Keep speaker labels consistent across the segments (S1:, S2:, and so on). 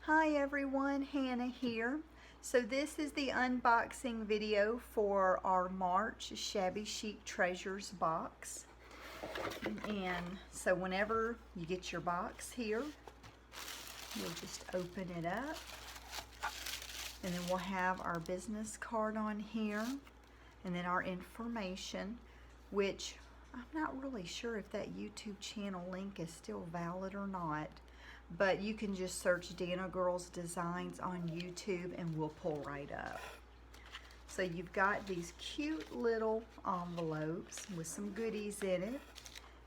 S1: Hi everyone, Hannah here. So this is the unboxing video for our March Shabby Chic Treasures box. And so whenever you get your box here, you'll just open it up. And then we'll have our business card on here. And then our information, which I'm not really sure if that YouTube channel link is still valid or not. But you can just search Dana Girls Designs on YouTube and we'll pull right up. So you've got these cute little envelopes with some goodies in it.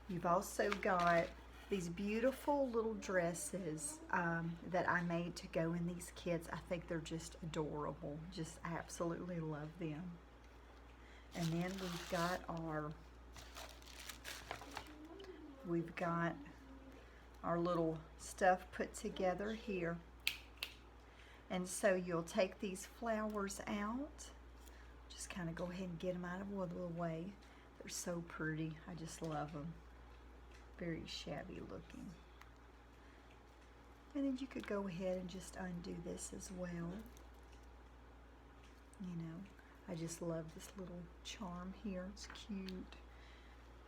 S1: You've also got these beautiful little dresses that I made to go in these kits. I think they're just adorable. Just absolutely love them. And then we've got our little stuff put together here. And so you'll take these flowers out. Just kind of go ahead and get them out of the way. They're so pretty. I just love them. Very shabby looking. And then you could go ahead and just undo this as well. You know, I just love this little charm here. It's cute.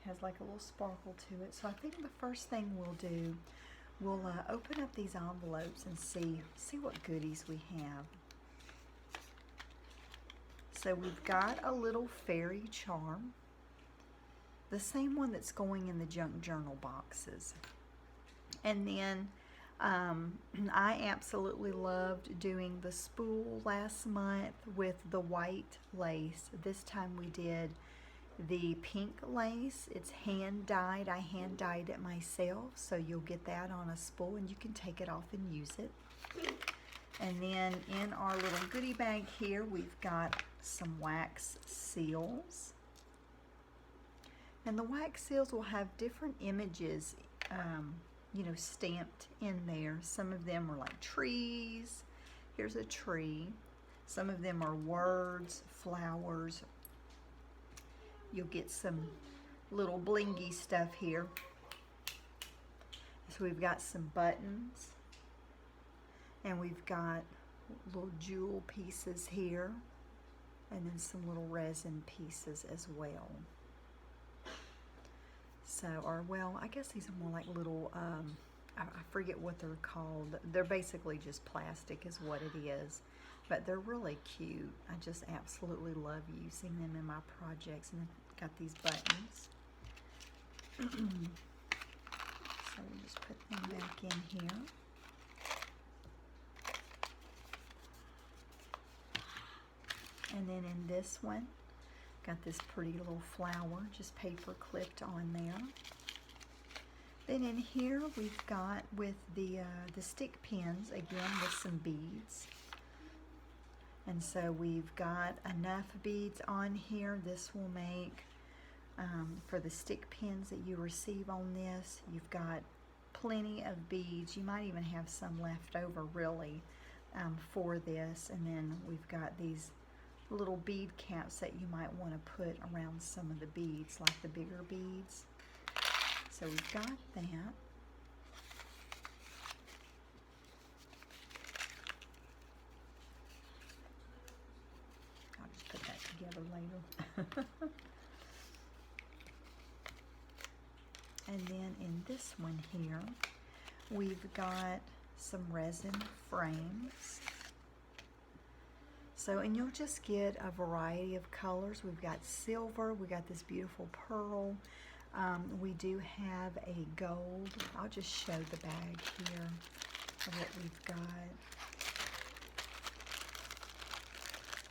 S1: Has like a little sparkle to it. So I think the first thing we'll do, we'll open up these envelopes and see what goodies we have. So we've got a little fairy charm, the same one that's going in the junk journal boxes. And then I absolutely loved doing the spool last month with the white lace. This time we did the pink lace. It's hand dyed. I hand dyed it myself, so you'll get that on a spool and you can take it off and use it. And then in our little goodie bag here, we've got some wax seals. And the wax seals will have different images, you know, stamped in there. Some of them are like trees. Here's a tree. Some of them are words, flowers. You'll get some little blingy stuff here. So we've got some buttons, and we've got little jewel pieces here, and then some little resin pieces as well. So, well, I guess these are more like little, I forget what they're called. They're basically just plastic is what it is. But they're really cute. I just absolutely love using them in my projects. And I've got these buttons. So we'll just put them back in here. And then in this one, got this pretty little flower, just paper clipped on there. Then in here we've got with the stick pins, again with some beads. And so we've got enough beads on here. This will make, for the stick pins that you receive on this, you've got plenty of beads. You might even have some left over really for this. And then we've got these little bead caps that you might want to put around some of the beads, like the bigger beads. So we've got that. I'll just put that together later. And then in this one here, we've got some resin frames. So, and you'll just get a variety of colors. We've got silver, we got this beautiful pearl. We do have a gold. I'll just show the bag here of what we've got.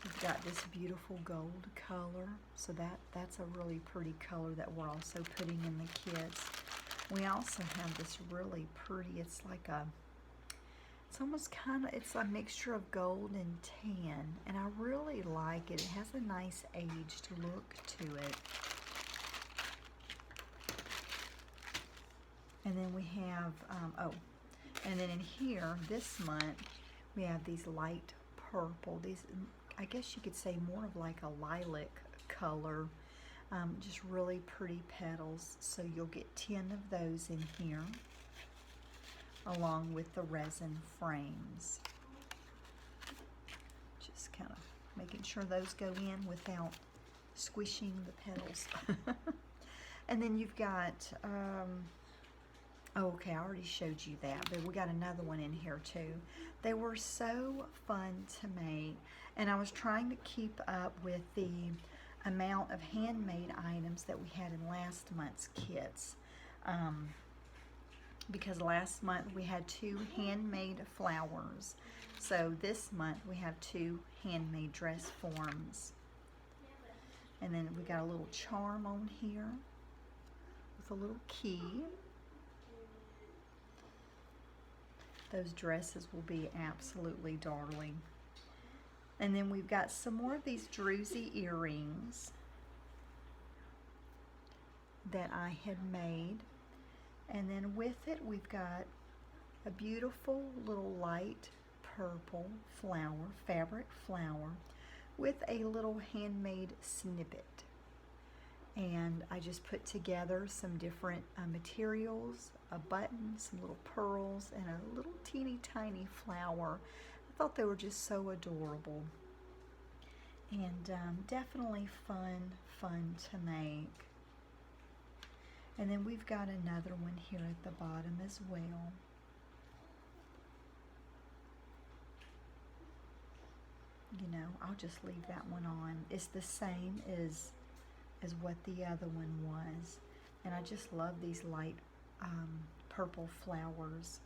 S1: We've got this beautiful gold color. So that's a really pretty color that we're also putting in the kits. We also have this really pretty, it's like a, it's almost kind of, it's a mixture of gold and tan, and I really like it. It has a nice aged look to it. And then we have, and then in here, this month, we have these light purple. These, I guess you could say more of like a lilac color. Just really pretty petals. So you'll get 10 of those in here. along with the resin frames. Just kind of making sure those go in without squishing the petals. And then you've got, oh, okay, I already showed you that, but we got another one in here too. They were so fun to make, and I was trying to keep up with the amount of handmade items that we had in last month's kits. Because last month we had 2 handmade flowers. So this month we have 2 handmade dress forms. And then we got a little charm on here with a little key. Those dresses will be absolutely darling. And then we've got some more of these druzy earrings that I had made. And then with it, we've got a beautiful little light purple flower, fabric flower, with a little handmade snippet. And I just put together some different materials, a button, some little pearls, and a little teeny tiny flower. I thought they were just so adorable. And definitely fun to make. And then we've got another one here at the bottom as well. You know, I'll just leave that one on. It's the same as what the other one was. And I just love these light purple flowers.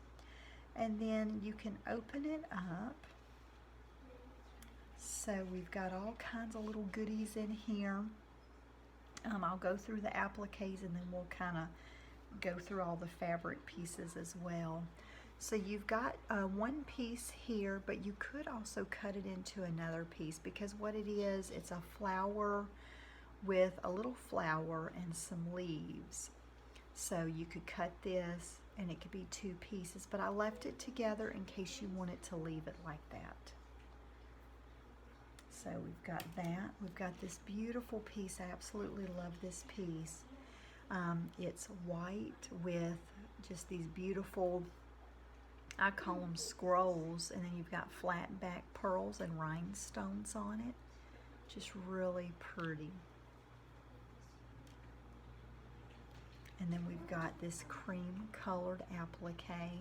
S1: And then you can open it up. So we've got all kinds of little goodies in here. I'll go through the appliques and then we'll kind of go through all the fabric pieces as well. So you've got one piece here, but you could also cut it into another piece, because what it is, it's a flower with a little flower and some leaves. So you could cut this and it could be 2 pieces, but I left it together in case you wanted to leave it like that. So we've got that. We've got this beautiful piece. I absolutely love this piece. It's white with just these beautiful, I call them scrolls, and then you've got flat back pearls and rhinestones on it. Just really pretty. And then we've got this cream colored applique,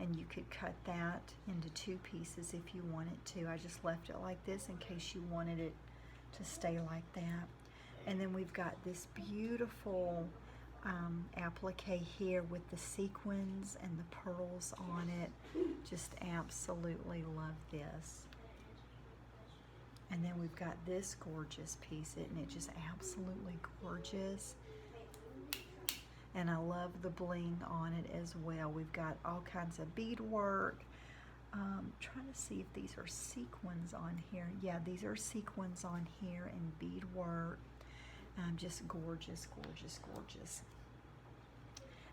S1: and you could cut that into 2 pieces if you wanted to. I just left it like this in case you wanted it to stay like that. And then we've got this beautiful applique here with the sequins and the pearls on it. Just absolutely love this. And then we've got this gorgeous piece, isn't it? Just absolutely gorgeous. And I love the bling on it as well. We've got all kinds of beadwork. Trying to see if these are sequins on here. Yeah, these are sequins on here and beadwork. Just gorgeous, gorgeous, gorgeous.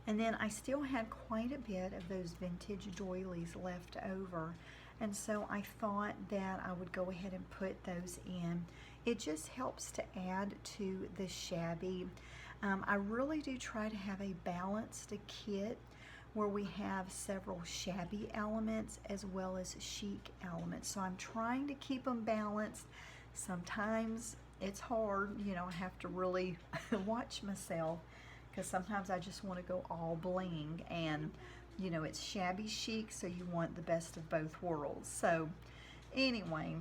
S1: And then I still had quite a bit of those vintage doilies left over. And so I thought that I would go ahead and put those in. It just helps to add to the shabby. I really do try to have a balanced kit where we have several shabby elements as well as chic elements. So I'm trying to keep them balanced. Sometimes it's hard, you know, I have to really watch myself, because sometimes I just want to go all bling, and you know, it's shabby chic, so you want the best of both worlds. So anyway,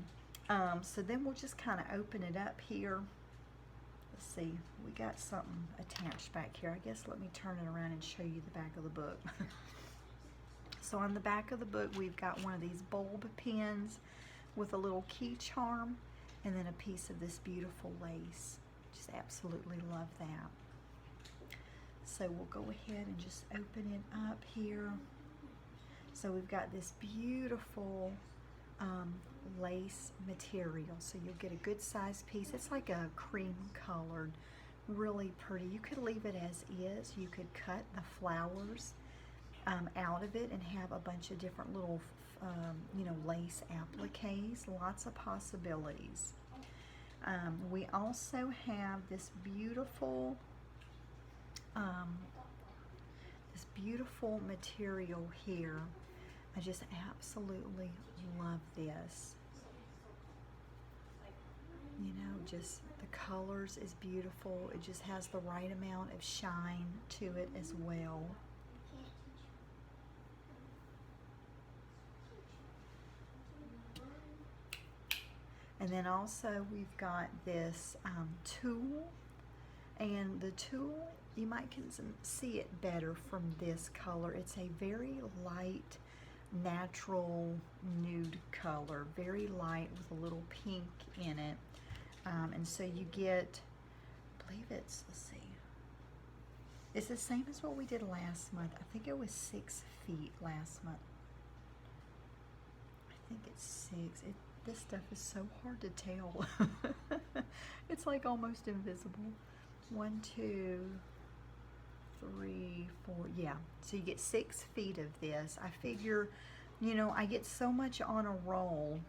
S1: so then we'll just kind of open it up here. Let's see, we got something attached back here. I guess let me turn it around and show you the back of the book. So on the back of the book, we've got one of these bulb pins with a little key charm, and then a piece of this beautiful lace. Just absolutely love that. So we'll go ahead and just open it up here. So we've got this beautiful lace material. So you'll get a good size piece. It's like a cream colored, really pretty. You could leave it as is. You could cut the flowers out of it and have a bunch of different little you know, lace appliques. Lots of possibilities. We also have this beautiful this beautiful material here. I just absolutely love this. You know, just the colors is beautiful. It just has the right amount of shine to it as well. And then also we've got this tulle, and the tulle, you might can see it better from this color. It's a very light, natural nude color, very light with a little pink in it. And so you get, I believe it's, let's see, it's the same as what we did last month. I think it was 6 feet last month. I think it's 6. This stuff is so hard to tell. It's like almost invisible. 1, 2, 3, 4, yeah. So you get 6 feet of this. I figure, you know, I get so much on a roll,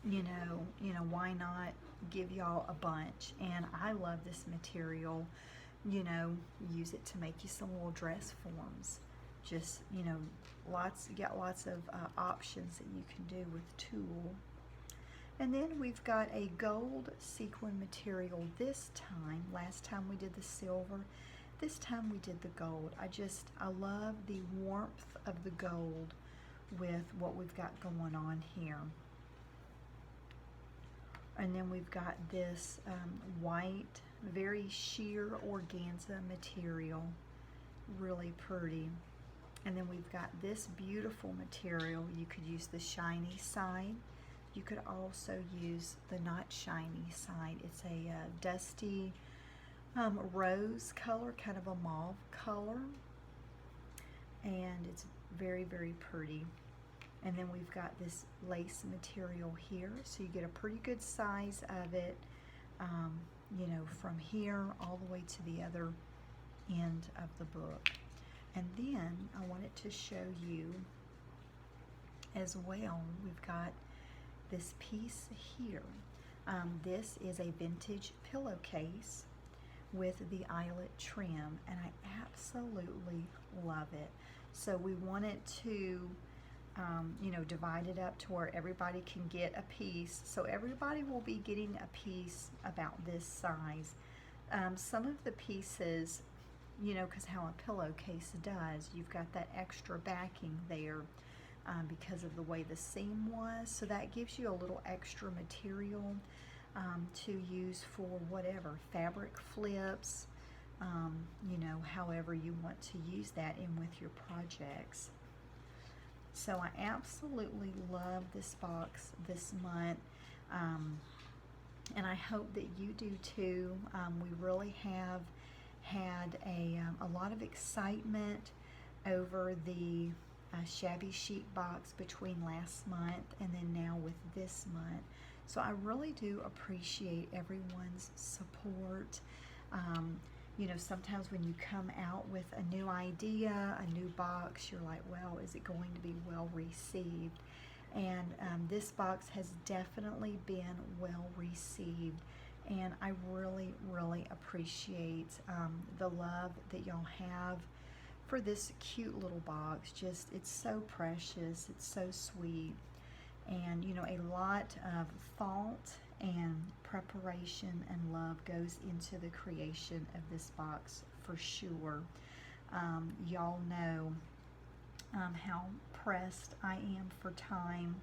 S1: you know, why not give y'all a bunch? And I love this material. You know, use it to make you some little dress forms. Just, you know, you got lots of options that you can do with tulle. And then we've got a gold sequin material this time. Last time we did the silver. This time we did the gold. I love the warmth of the gold with what we've got going on here. And then we've got this white, very sheer organza material. Really pretty. And then we've got this beautiful material. You could use the shiny side. You could also use the not shiny side. It's a dusty rose color, kind of a mauve color. And it's very, very pretty. And then we've got this lace material here. So you get a pretty good size of it, you know, from here all the way to the other end of the book. And then I wanted to show you as well, we've got this piece here. This is a vintage pillowcase with the eyelet trim, and I absolutely love it. So we wanted to, you know, divide it up to where everybody can get a piece. So everybody will be getting a piece about this size. Some of the pieces, you know, because how a pillowcase does, you've got that extra backing there because of the way the seam was. So that gives you a little extra material to use for whatever, fabric flips, you know, however you want to use that in with your projects. So I absolutely love this box this month, and I hope that you do too. We really have had a lot of excitement over the Shabby Chic box between last month and then now with this month. So I really do appreciate everyone's support. You know, sometimes when you come out with a new idea, a new box, you're like, well, is it going to be well received? And this box has definitely been well received. And I really, really appreciate the love that y'all have for this cute little box. Just, it's so precious, it's so sweet. And, you know, a lot of thought and preparation and love goes into the creation of this box for sure. Y'all know how pressed I am for time,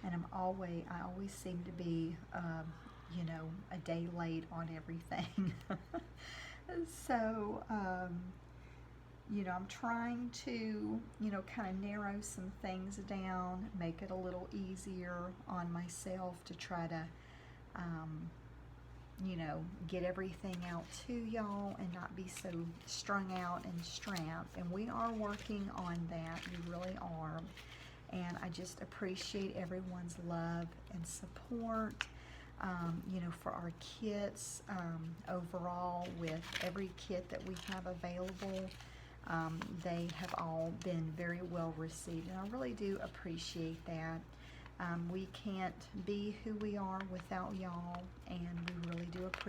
S1: and I always seem to be you know, a day late on everything. So you know, I'm trying to, you know, kind of narrow some things down, make it a little easier on myself to try to you know, get everything out to y'all and not be so strung out and strapped. And we are working on that, we really are. And I just appreciate everyone's love and support, you know, for our kits overall. With every kit that we have available, they have all been very well received, and I really do appreciate that. We can't be who we are without y'all, and we really do appreciate